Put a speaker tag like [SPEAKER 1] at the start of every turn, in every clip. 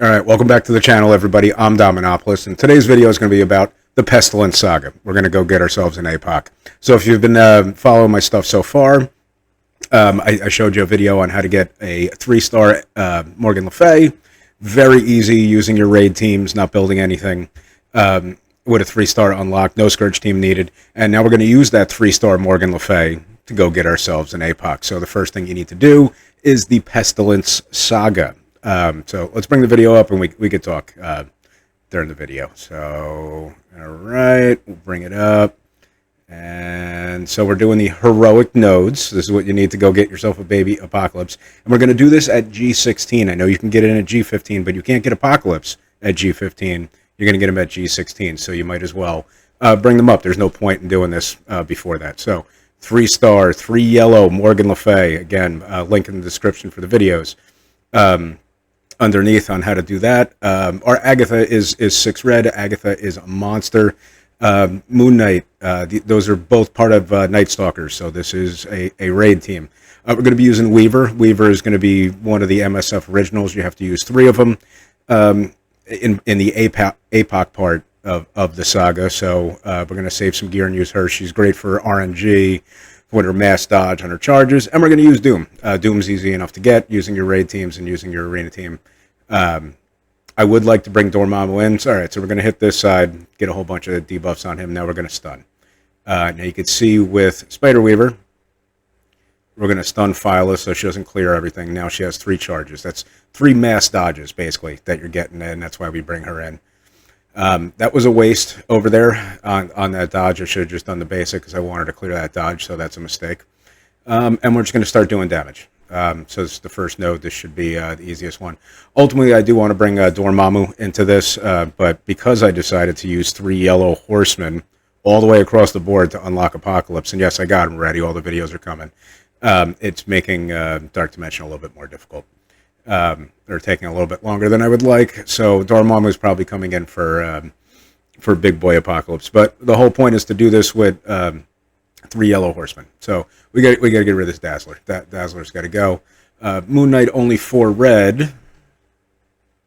[SPEAKER 1] All right, welcome back to the channel, everybody. I'm Dominopoulos, and today's video is going to be about the Pestilence Saga. We're going to go get ourselves an APOC. So if you've been following my stuff so far, I showed you a video on how to get a 3-star Morgan Le Fay. Very easy using your raid teams, not building anything. With a 3-star unlock, no Scourge team needed. And now we're going to use that 3-star Morgan Le Fay to go get ourselves an APOC. So the first thing you need to do is the Pestilence Saga. So let's bring the video up and we could talk during the video. So, all right, we'll bring it up. And so we're doing the heroic nodes. This is what you need to go get yourself a baby Apocalypse. And we're going to do this at G16. I know you can get it in at G15, but you can't get Apocalypse at G15. You're going to get them at G16, so you might as well bring them up. There's no point in doing this before that. So 3-star, 3 yellow Morgan Le Fay. Again, link in the description for the videos. Underneath on how to do that. Our Agatha is 6 red. Agatha is a monster. Moon Knight, those are both part of Night Stalkers, so this is a raid team. We're going to be using Weaver. Weaver is going to be one of the MSF originals. You have to use 3 of them in the APOC part of the saga, so we're going to save some gear and use her. She's great for RNG, with her mass dodge on her charges, and we're going to use Doom. Doom's easy enough to get using your raid teams and using your arena team. I would like to bring Dormammu in. All right, so we're going to hit this side, get a whole bunch of debuffs on him. Now we're going to stun. Now you can see with Spider Weaver, we're going to stun Phyla so she doesn't clear everything. Now she has 3 charges. That's 3 mass dodges, basically, that you're getting in. That's why we bring her in. That was a waste over there on that dodge. I should have just done the basic because I wanted to clear that dodge, so that's a mistake. And we're just going to start doing damage. So this is the first node. This should be the easiest one. Ultimately, I do want to bring Dormammu into this, but because I decided to use 3 yellow horsemen all the way across the board to unlock Apocalypse, and yes, I got them ready. All the videos are coming. It's making Dark Dimension a little bit more difficult. They're taking a little bit longer than I would like. So Dormammu is probably coming in for Big Boy Apocalypse. But the whole point is to do this with 3 yellow horsemen. So we got to get rid of this Dazzler. Dazzler's got to go. Moon Knight only 4 red.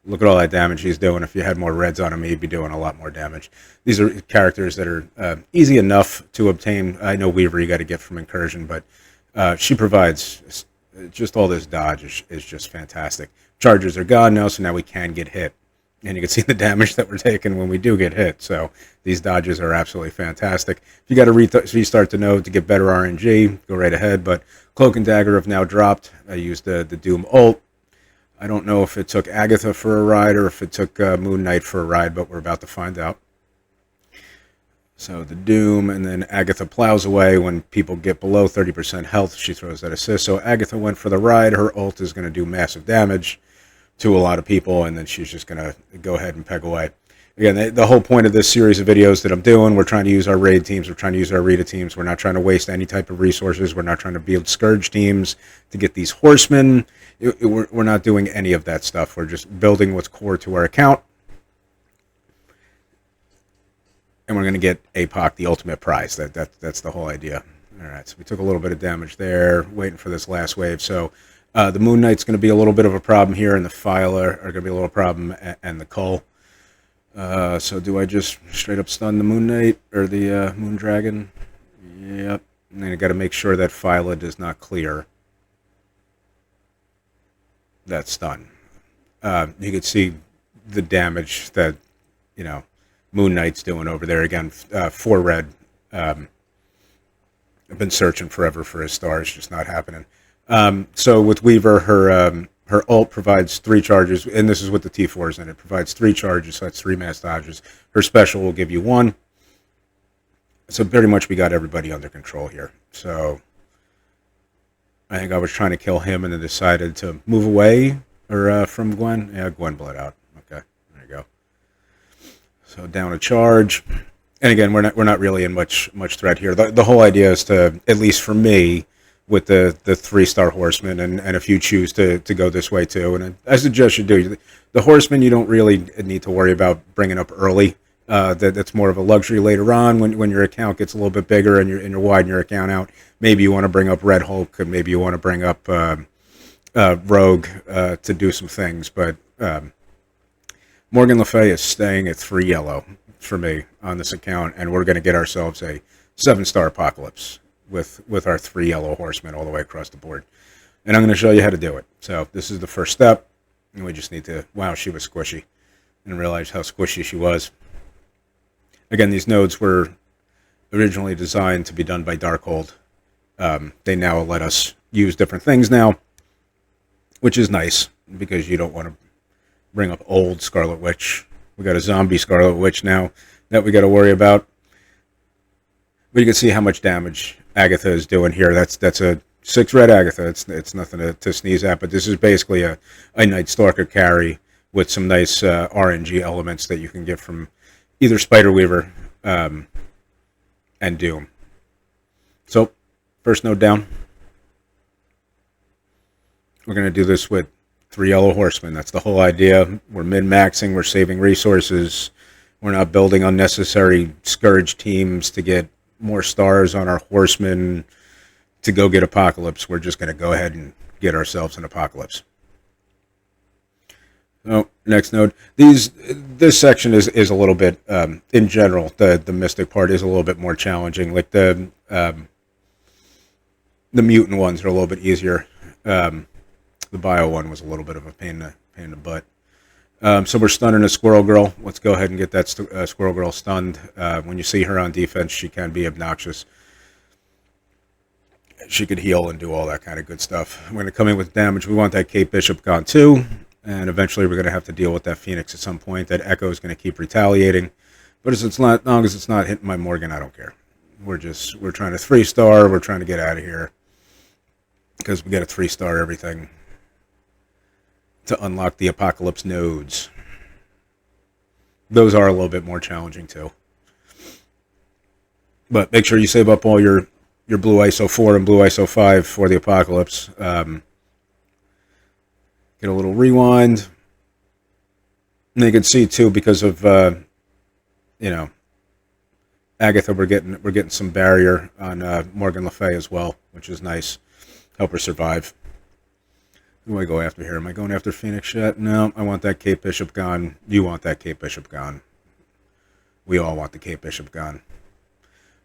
[SPEAKER 1] Look at all that damage he's doing. If you had more reds on him, he'd be doing a lot more damage. These are characters that are easy enough to obtain. I know Weaver you got to get from Incursion, but she provides just all this dodge is just fantastic. Charges are gone now, so now we can get hit. And you can see the damage that we're taking when we do get hit. So these dodges are absolutely fantastic. If you got to restart the node to get better RNG, go right ahead. But Cloak and Dagger have now dropped. I used the Doom ult. I don't know if it took Agatha for a ride or if it took Moon Knight for a ride, but we're about to find out. So the Doom, and then Agatha plows away when people get below 30% health. She throws that assist. So Agatha went for the ride. Her ult is going to do massive damage to a lot of people, and then she's just going to go ahead and peg away. Again, the whole point of this series of videos that I'm doing, we're trying to use our raid teams, we're trying to use our arena teams, we're not trying to waste any type of resources, we're not trying to build Scourge teams to get these horsemen. We're not doing any of that stuff. We're just building what's core to our account. And we're going to get APOC, the ultimate prize. That's the whole idea. All right, so we took a little bit of damage there, waiting for this last wave. So the Moon Knight's going to be a little bit of a problem here, and the Phyla are going to be a little problem, and the Cull. So do I just straight up stun the Moon Knight, or the Moon Dragon? Yep. And then I got to make sure that Phyla does not clear that stun. You can see the damage that, you know, Moon Knight's doing over there. Again, 4 red. I've been searching forever for his stars, just not happening. So with Weaver, her ult provides 3 charges, and this is with the T4s in it. Provides 3 charges, so that's 3 mass dodges. Her special will give you 1. So pretty much we got everybody under control here. So I think I was trying to kill him and then decided to move away or from Gwen. Yeah, Gwen bled out. Okay, there you go. So down a charge. And again, we're not really in much threat here. The whole idea is to, at least for me, with the 3-star horseman, and if you choose to go this way too, and I suggest you do. The horseman you don't really need to worry about bringing up early. That's more of a luxury later on when your account gets a little bit bigger and you're widening your account out. Maybe you want to bring up Red Hulk, and maybe you want to bring up Rogue to do some things. But Morgan Le Fay is staying at 3 yellow for me on this account, and we're going to get ourselves a 7-star apocalypse with our 3 yellow horsemen all the way across the board. And I'm going to show you how to do it. So this is the first step, and we just need to, wow, she was squishy, and realize how squishy she was. Again, these nodes were originally designed to be done by Darkhold. They now let us use different things now, which is nice, because you don't want to bring up old Scarlet Witch. We got a zombie Scarlet Witch now that we got to worry about. But you can see how much damage Agatha is doing here. That's a 6 red Agatha. It's nothing to sneeze at, but this is basically a Night Stalker carry with some nice RNG elements that you can get from either Spider Weaver and Doom. So, first node down. We're going to do this with 3 yellow horsemen. That's the whole idea. We're min-maxing. We're saving resources. We're not building unnecessary Scourge teams to get more stars on our horsemen to go get Apocalypse. We're just going to go ahead and get ourselves an Apocalypse. So, next node. This section is a little bit, in general, the Mystic part is a little bit more challenging. Like the mutant ones are a little bit easier. The bio one was a little bit of a pain in the butt. So we're stunning a Squirrel Girl. Let's go ahead and get that Squirrel Girl stunned. When you see her on defense, she can be obnoxious. She could heal and do all that kind of good stuff. We're going to come in with damage. We want that Kate Bishop gone too. And eventually we're going to have to deal with that Phoenix at some point. That Echo is going to keep retaliating. But as long as it's not hitting my Morgan, I don't care. We're trying to 3-star. We're trying to get out of here. Because we get a 3-star everything to unlock the Apocalypse nodes. Those are a little bit more challenging too. But make sure you save up all your Blue ISO 4 and Blue ISO 5 for the Apocalypse. Get a little rewind. And you can see too, because of Agatha, we're getting some barrier on Morgan Le Fay as well, which is nice. Help her survive. Who do I go after here? Am I going after Phoenix yet? No, I want that Kate Bishop gone. You want that Kate Bishop gone. We all want the Kate Bishop gone.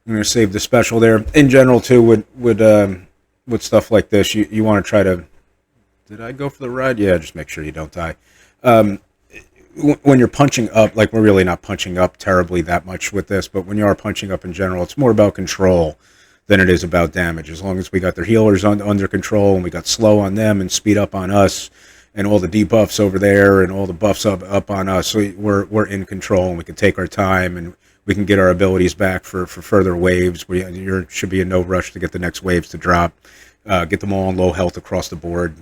[SPEAKER 1] I'm going to save the special there. In general, too, with stuff like this, you want to try to... Did I go for the ride? Yeah, just make sure you don't die. When you're punching up, like we're really not punching up terribly that much with this, but when you are punching up in general, it's more about control than it is about damage. As long as we got their healers under control and we got slow on them and speed up on us and all the debuffs over there and all the buffs up on us, so we're in control and we can take our time and we can get our abilities back for further waves. You should be in no rush to get the next waves to drop. Get them all on low health across the board.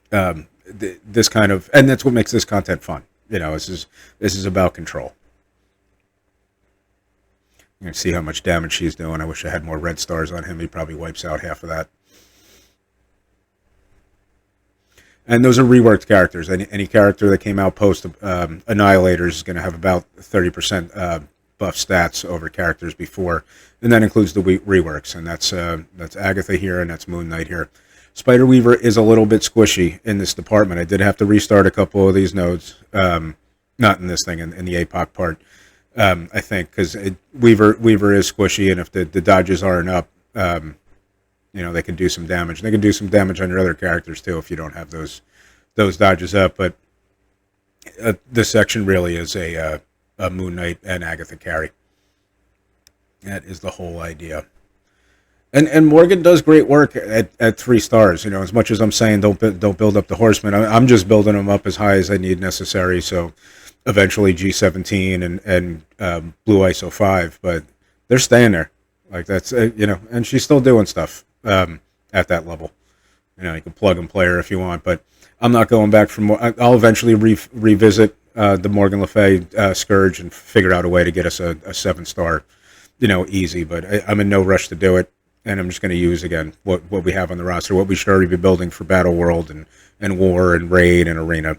[SPEAKER 1] This kind of, and that's what makes this content fun. This is about control. You can see how much damage she's doing. I wish I had more red stars on him. He probably wipes out half of that. And those are reworked characters. Any character that came out post Annihilators is going to have about 30% buff stats over characters before, and that includes the reworks. And that's Agatha here, and that's Moon Knight here. Spider Weaver is a little bit squishy in this department. I did have to restart a couple of these nodes, not in this thing, in the APOC part. I think, because Weaver is squishy, and if the dodges aren't up, they can do some damage. They can do some damage on your other characters too if you don't have those dodges up. But this section really is a Moon Knight and Agatha carry. That is the whole idea. And Morgan does great work at 3 stars. As much as I'm saying don't build up the horsemen, I'm just building them up as high as I need necessary. So eventually G17 and Blue ISO 5, but they're staying there. Like that's and she's still doing stuff at that level. You can plug and play her if you want, but I'm not going back from. I'll eventually revisit the Morgan Le Fay Scourge and figure out a way to get us a 7-star, easy. But I'm in no rush to do it, and I'm just going to use again what we have on the roster, what we should already be building for Battle World and War and Raid and Arena.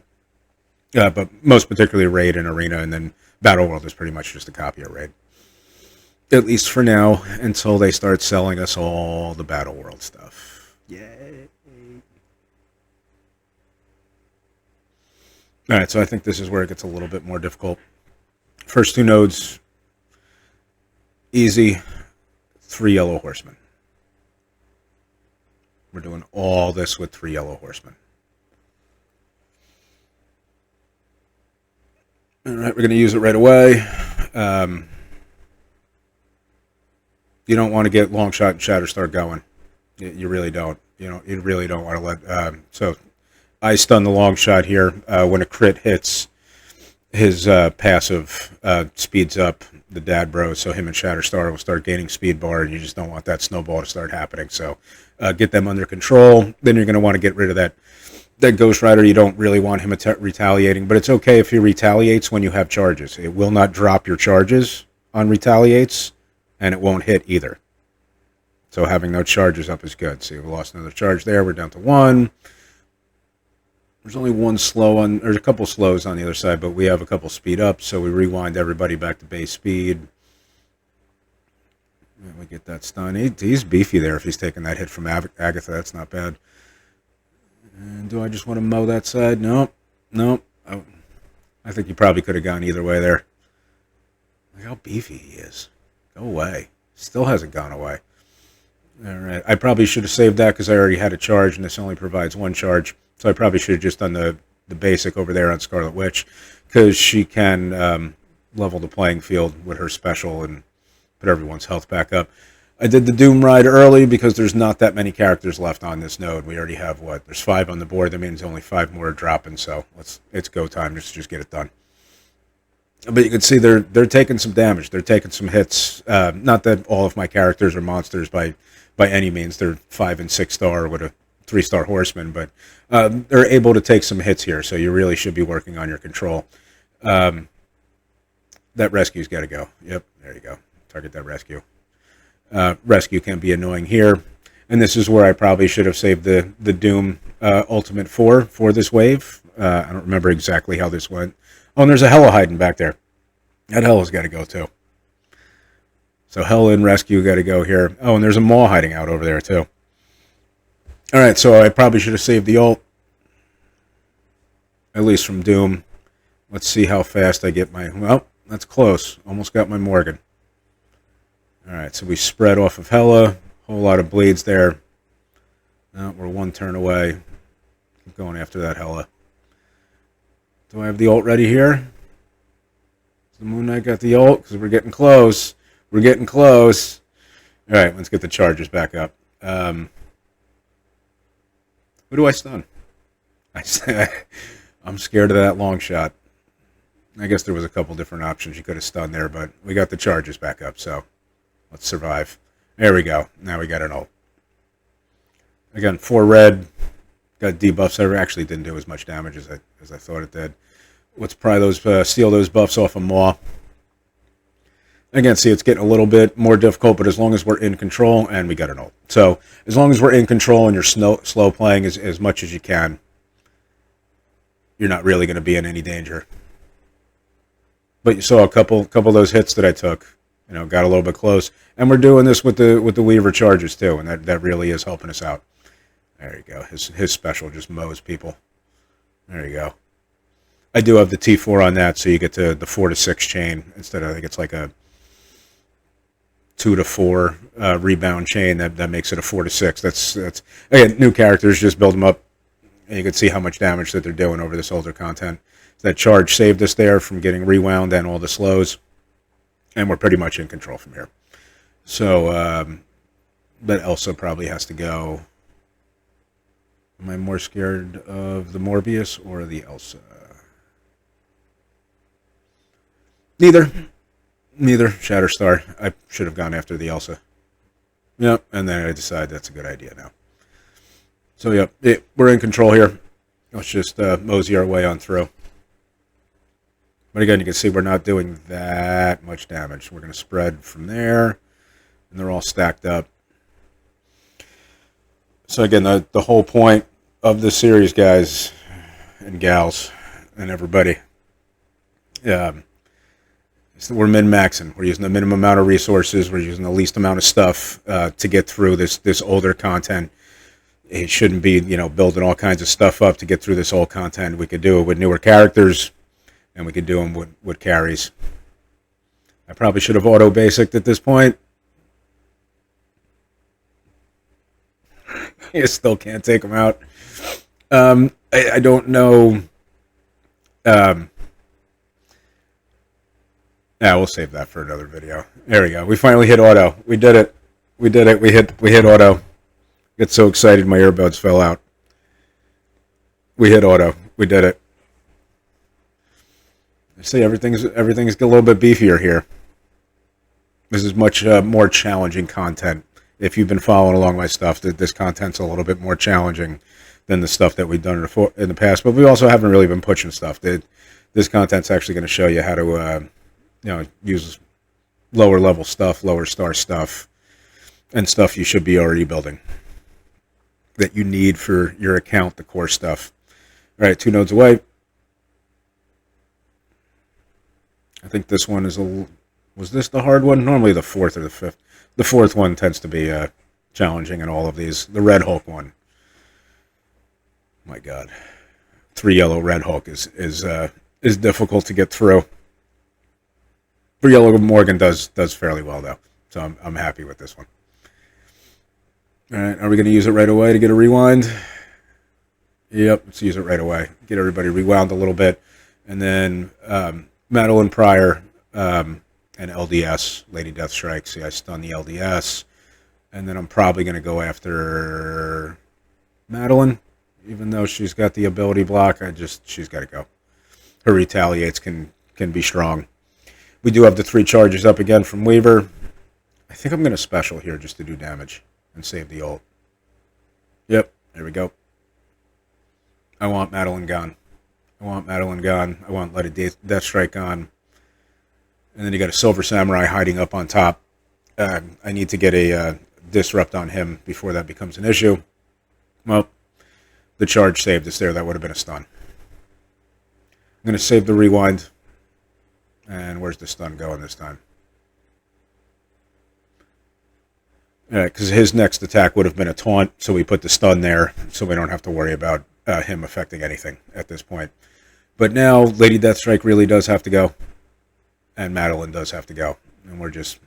[SPEAKER 1] But most particularly Raid and Arena, and then Battle World is pretty much just a copy of Raid. At least for now, until they start selling us all the Battle World stuff. Yay! All right, so I think this is where it gets a little bit more difficult. First two nodes, easy, 3 yellow horsemen. We're doing all this with 3 yellow horsemen. All right, we're going to use it right away. You don't want to get long shot and Shatterstar going. You really don't. You really don't want to let. So I stun the long shot here. When a crit hits, his passive speeds up the dad bro, so him and Shatterstar will start gaining speed bar, and you just don't want that snowball to start happening. So get them under control. Then you're going to want to get rid of that Ghost Rider. You don't really want him retaliating, but it's okay if he retaliates when you have charges. It will not drop your charges on retaliates, and it won't hit either. So having no charges up is good. See, we lost another charge there. We're down to 1. There's only one slow on, there's a couple slows on the other side, but we have a couple speed ups, so we rewind everybody back to base speed. And we get that stun. He's beefy there if he's taking that hit from Agatha. That's not bad. And do I just want to mow that side? Nope. I think you probably could have gone either way there. Look how beefy he is. Go away. Still hasn't gone away. All right. I probably should have saved that because I already had a charge, and this only provides 1 charge. So I probably should have just done the basic over there on Scarlet Witch, because she can level the playing field with her special and put everyone's health back up. I did the Doom Ride early because there's not that many characters left on this node. We already have, what, there's 5 on the board. That means only 5 more are dropping, so it's go time. Just get it done. But you can see they're taking some damage. They're taking some hits. Not that all of my characters are monsters by any means. They're 5 and 6 star with a 3-star horseman, but they're able to take some hits here, so you really should be working on your control. That rescue's got to go. Yep, there you go. Target that rescue. Rescue can be annoying here, and this is where I probably should have saved the Doom Ultimate for this wave. I don't remember exactly how this went. Oh, and there's a Hella hiding back there. That Hella's got to go too. So Hella and Rescue got to go here. Oh, and there's a Maw hiding out over there too. All right, so I probably should have saved the ult, at least from Doom. Let's see how fast I get my... Well, that's close. Almost got my Morgan. All right, so we spread off of Hella. Whole lot of bleeds there. We're 1 turn away. Keep going after that Hella. Do I have the ult ready here? Does the Moon Knight got the ult? Because we're getting close. We're getting close. All right, let's get the charges back up. Who do I stun? I'm scared of that long shot. I guess there was a couple different options you could have stunned there, but we got the charges back up, so let's survive. There we go. Now we got an ult. Again, 4 red. Got debuffs. I actually didn't do as much damage as I thought it did. Let's pry those, steal those buffs off of Maw. Again, see, it's getting a little bit more difficult, but as long as we're in control, and we got an ult. So, as long as we're in control and you're slow playing as much as you can, you're not really going to be in any danger. But you saw a couple of those hits that I took, got a little bit close. And we're doing this with the Weaver charges, too, and that really is helping us out. There you go. His special just mows people. There you go. I do have the T4 on that, so you get to the 4 to 6 chain instead of, I think it's like a 2 to 4 rebound chain. That makes it a 4 to 6. That's again, new characters, just build them up, and you can see how much damage that they're doing over this older content. That charge saved us there from getting rewound and all the slows, and we're pretty much in control from here. So, but Elsa probably has to go. Am I more scared of the Morbius or the Elsa? Neither. Shatterstar. I should have gone after the Elsa. Yep, and then I decided that's a good idea now. So, yep, we're in control here. Let's just mosey our way on through. But again, you can see we're not doing that much damage. We're going to spread from there, and they're all stacked up. So again, the whole point of this series, guys and gals and everybody, is that we're min-maxing. We're using the minimum amount of resources. We're using the least amount of stuff to get through this older content. It shouldn't be, building all kinds of stuff up to get through this old content. We could do it with newer characters, and we could do them with carries. I probably should have auto-basicked at this point. You still can't take them out. I don't know. We'll save that for another video. There we go. We finally hit auto. We did it. We did it. We hit auto. Get so excited my earbuds fell out. We hit auto. We did it. See, everything's a little bit beefier here. This is much more challenging content. If you've been following along my stuff, this content's a little bit more challenging than the stuff that we've done in the past. But we also haven't really been pushing stuff. This content's actually going to show you how to, use lower level stuff, lower star stuff, and stuff you should be already building that you need for your account, the core stuff. All right, 2 nodes away. I think this one is was this the hard one? Normally the 4th or the 5th. The 4th one tends to be challenging in all of these. The Red Hulk one. My God, 3 yellow Red Hulk is difficult to get through. 3 yellow Morgan does fairly well though, so I'm happy with this one. All right, are we going to use it right away to get a rewind? Yep, let's use it right away. Get everybody rewound a little bit, and then Madeline Pryor and LDS, Lady Deathstrike. See, I stunned the LDS, and then I'm probably going to go after Madeline, even though she's got the ability block. She's got to go. Her retaliates can be strong. We do have the 3 charges up again from Weaver. I think I'm going to special here just to do damage and save the ult. Yep, there we go. I want Madeline gone. I want Madeline gone. I want Lady Deathstrike gone. And then you got a Silver Samurai hiding up on top. I need to get a disrupt on him before that becomes an issue. Well, the charge saved us there. That would have been a stun. I'm going to save the rewind. And where's the stun going this time? All right, because his next attack would have been a taunt, so we put the stun there, so we don't have to worry about him affecting anything at this point. But now, Lady Deathstrike really does have to go, and Madeline does have to go. And we're just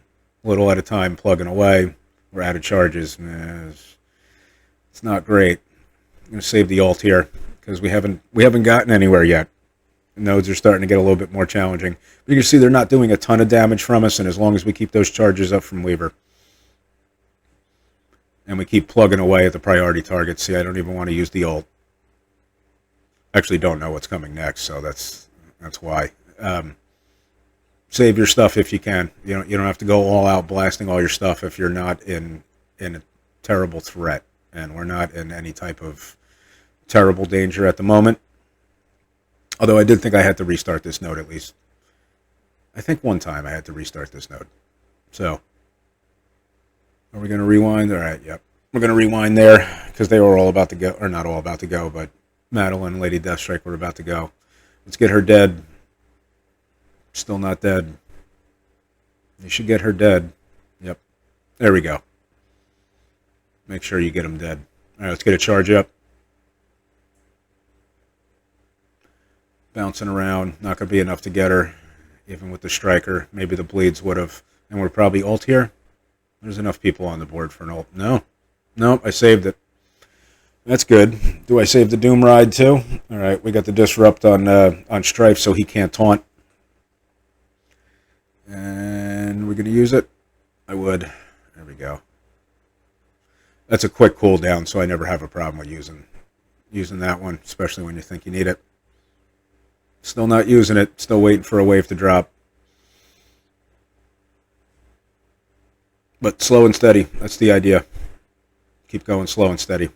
[SPEAKER 1] a little at a time plugging away. We're out of charges. It's not great. I'm going to save the ult here, because we haven't gotten anywhere yet. Nodes are starting to get a little bit more challenging. But you can see they're not doing a ton of damage from us, and as long as we keep those charges up from Weaver, and we keep plugging away at the priority targets. See, I don't even want to use the ult. Actually don't know what's coming next, so that's why. Save your stuff if you can. You don't have to go all out blasting all your stuff if you're not in a terrible threat, and we're not in any type of terrible danger at the moment. Although I did think I had to restart this node at least. I think one time I had to restart this node. So, are we going to rewind? All right, yep. We're going to rewind there because they were all about to go, or not all about to go, but Madeline and Lady Deathstrike were about to go. Let's get her dead. Still not dead. You should get her dead. Yep. There we go. Make sure you get them dead. All right, let's get a charge up. Bouncing around. Not going to be enough to get her, even with the striker. Maybe the bleeds would have. And we're probably ult here. There's enough people on the board for an ult. No. No, I saved it. That's good. Do I save the Doom Ride too? All right, we got the disrupt on Strife so he can't taunt. And we're going to use it? I would. There we go. That's a quick cooldown, so I never have a problem with using that one, especially when you think you need it. Still not using it. Still waiting for a wave to drop. But slow and steady. That's the idea. Keep going slow and steady.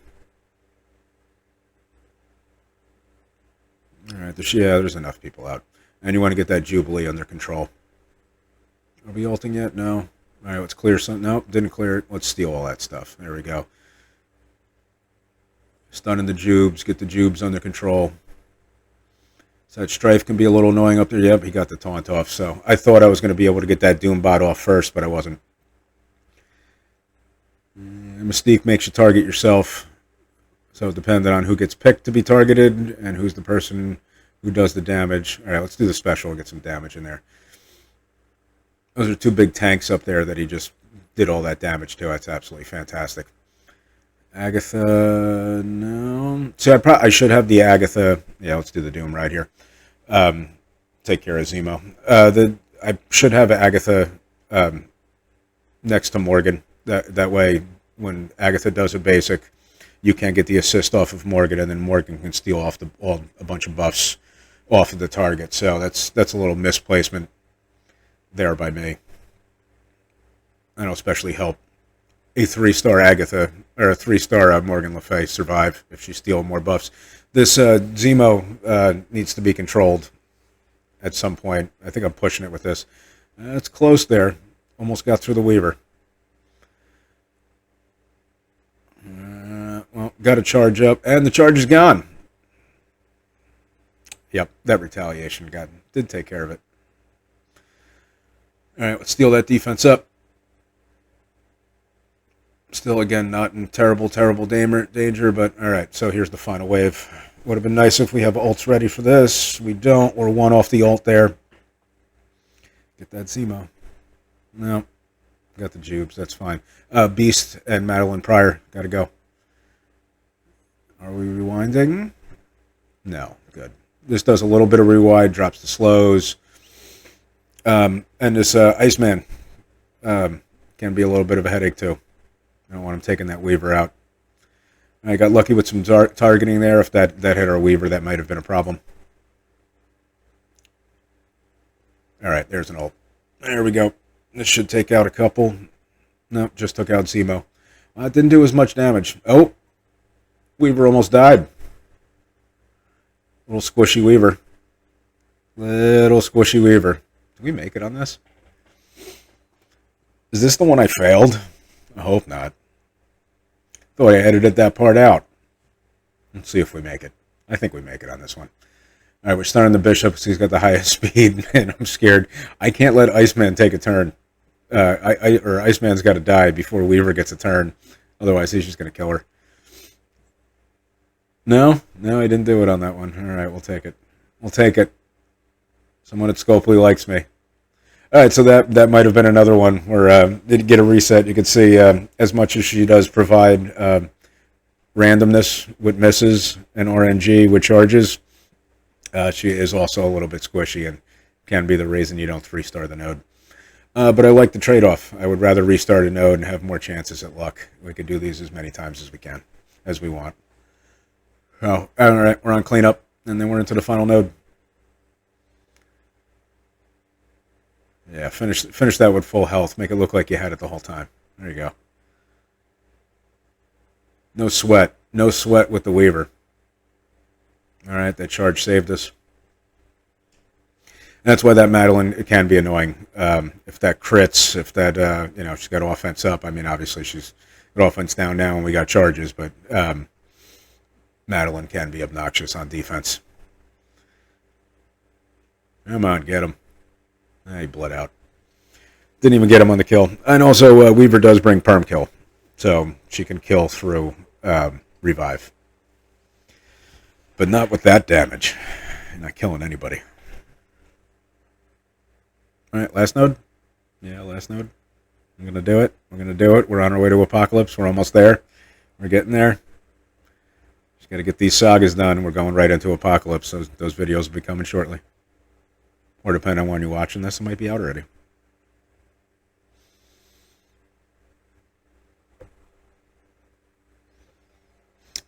[SPEAKER 1] All right, there's enough people out. And you want to get that Jubilee under control. Are we ulting yet? No. All right, let's clear some. Nope, didn't clear it. Let's steal all that stuff. There we go. Stunning the Jubes. Get the Jubes under control. So that Strife can be a little annoying up there. Yep, he got the taunt off. So I thought I was going to be able to get that Doom bot off first, but I wasn't. Mystique makes you target yourself. So depending on who gets picked to be targeted and who's the person who does the damage. All right, let's do the special and get some damage in there. Those are two big tanks up there that he just did all that damage to. That's absolutely fantastic. Agatha, no. See, I should have the Agatha. Yeah, let's do the Doom right here. Take care of Zemo. I should have Agatha next to Morgan. That way, when Agatha does a basic, you can't get the assist off of Morgan, and then Morgan can steal off a bunch of buffs off of the target. So that's a little misplacement there by me. That'll especially help a 3-star Agatha or a 3-star Morgan Le Fay survive if she's stealing more buffs. This Zemo needs to be controlled at some point. I think I'm pushing it with this. It's close there. Almost got through the Weaver. Well, got to charge up, and the charge is gone. Yep, that retaliation did take care of it. All right, let's steal that defense up. Still, again, not in terrible danger, but all right, so here's the final wave. Would have been nice if we have ults ready for this. We don't. We're one off the ult there. Get that Zemo. No, got the Jubes. That's fine. Beast and Madeline Pryor. Got to go. Are we rewinding? No. Good. This does a little bit of rewind, drops the slows. And this Iceman can be a little bit of a headache, too. I don't want him taking that Weaver out. I got lucky with some targeting there. If that hit our Weaver, that might have been a problem. All right, there's an ult. There we go. This should take out a couple. Nope, just took out Zemo. It didn't do as much damage. Oh, Weaver almost died. Little squishy Weaver. Little squishy Weaver. Did we make it on this? Is this the one I failed? I hope not. Thought I edited that part out. Let's see if we make it. I think we make it on this one. All right, we're starting the Bishop because he's got the highest speed, and I'm scared. I can't let Iceman take a turn. Or Iceman's got to die before Weaver gets a turn. Otherwise, he's just going to kill her. No, I didn't do it on that one. All right, we'll take it. We'll take it. Someone at Scopely likes me. All right, so that might have been another one where did get a reset. You can see as much as she does provide randomness with misses and RNG with charges, she is also a little bit squishy and can be the reason you don't 3-star the node. But I like the trade-off. I would rather restart a node and have more chances at luck. We could do these as many times as we can, as we want. Oh, all right, we're on cleanup, and then we're into the final node. Yeah, finish that with full health. Make it look like you had it the whole time. There you go. No sweat. No sweat with the Weaver. All right, that charge saved us. And that's why that Madeline can be annoying. If that crits, if that, she's got offense up. I mean, obviously she's got offense down now and we got charges, but Madeline can be obnoxious on defense. Come on, get him. He bled out. Didn't even get him on the kill. And also, Weaver does bring perm kill. So she can kill through revive. But not with that damage. You're not killing anybody. Alright, last node? Yeah, last node. I'm going to do it. We're going to do it. We're on our way to Apocalypse. We're almost there. We're getting there. Just got to get these sagas done. We're going right into Apocalypse. Those videos will be coming shortly. Or depending on when you're watching this, it might be out already.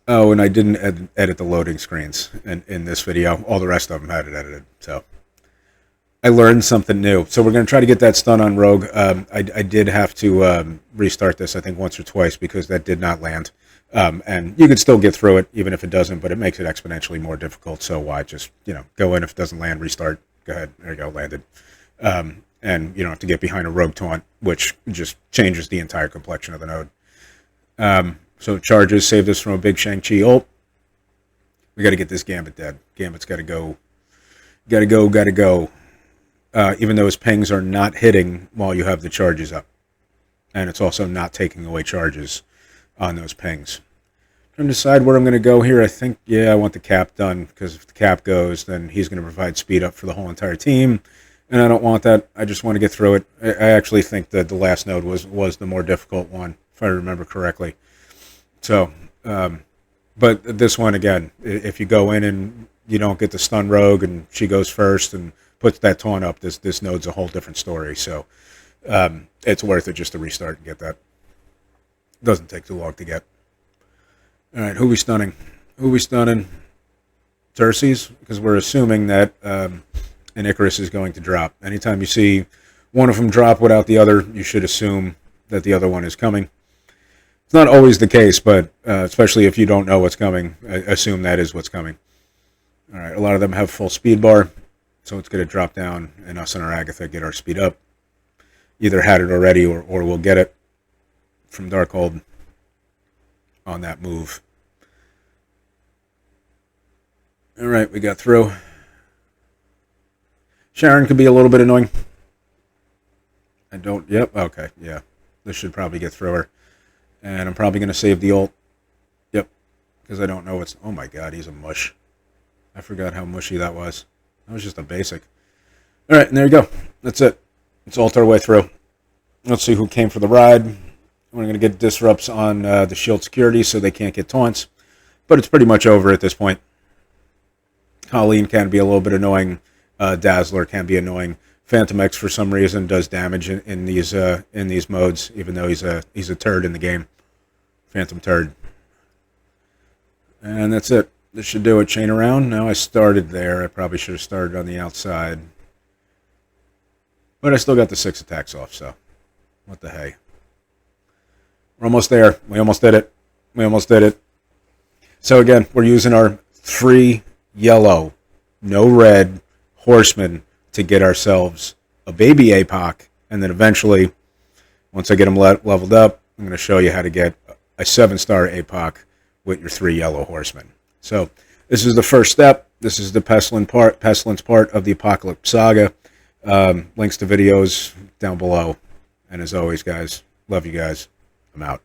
[SPEAKER 1] Oh, and I didn't edit the loading screens in this video. All the rest of them had it edited. So I learned something new. So we're going to try to get that stun on Rogue. I did have to restart this, I think, once or twice because that did not land. And you could still get through it, even if it doesn't, but it makes it exponentially more difficult. So why just, go in if it doesn't land, restart. Go ahead. There you go. Landed. And you don't have to get behind a rogue taunt, which just changes the entire complexion of the node. So charges saved us from a big Shang-Chi ult. We got to get this Gambit dead. Gambit's got to go. Got to go. Even though his pings are not hitting while you have the charges up. And it's also not taking away charges on those pings. Trying to decide where I'm going to go here. I think, yeah, I want the cap done, because if the cap goes, then he's going to provide speed up for the whole entire team, and I don't want that. I just want to get through it. I actually think that the last node was the more difficult one, if I remember correctly. So, but this one, again, if you go in and you don't get the stun rogue and she goes first and puts that taunt up, this node's a whole different story. So it's worth it just to restart and get that. Doesn't take too long to get. All right, who we stunning? Who we stunning? Terces, because we're assuming that an Icarus is going to drop. Anytime you see one of them drop without the other, you should assume that the other one is coming. It's not always the case, but especially if you don't know what's coming, assume that is what's coming. All right, a lot of them have full speed bar, so it's going to drop down, and us and our Agatha get our speed up. Either had it already, or we'll get it from Darkhold on that move. All right, we got through. Sharon could be a little bit annoying. I don't... Yep, okay, yeah. This should probably get through her. And I'm probably going to save the ult. Yep, because I don't know what's... Oh my god, he's a mush. I forgot how mushy that was. That was just a basic. All right, and there you go. That's it. Let's ult our way through. Let's see who came for the ride. We're going to get disrupts on the shield security so they can't get taunts. But it's pretty much over at this point. Colleen can be a little bit annoying. Dazzler can be annoying. Phantom X, for some reason, does damage in these modes, even though he's a turd in the game. Phantom turd. And that's it. This should do it. Chain around. Now I started there. I probably should have started on the outside. But I still got the 6 attacks off, so what the hey. We're almost there. We almost did it. We almost did it. So again, we're using our 3 yellow, no red horsemen to get ourselves a baby APOC, and then eventually, once I get them leveled up, I'm going to show you how to get a 7-star APOC with your 3 yellow horsemen. So this is the first step. This is the pestilence part of the Apocalypse Saga. Links to videos down below. And as always, guys, love you guys. I'm out.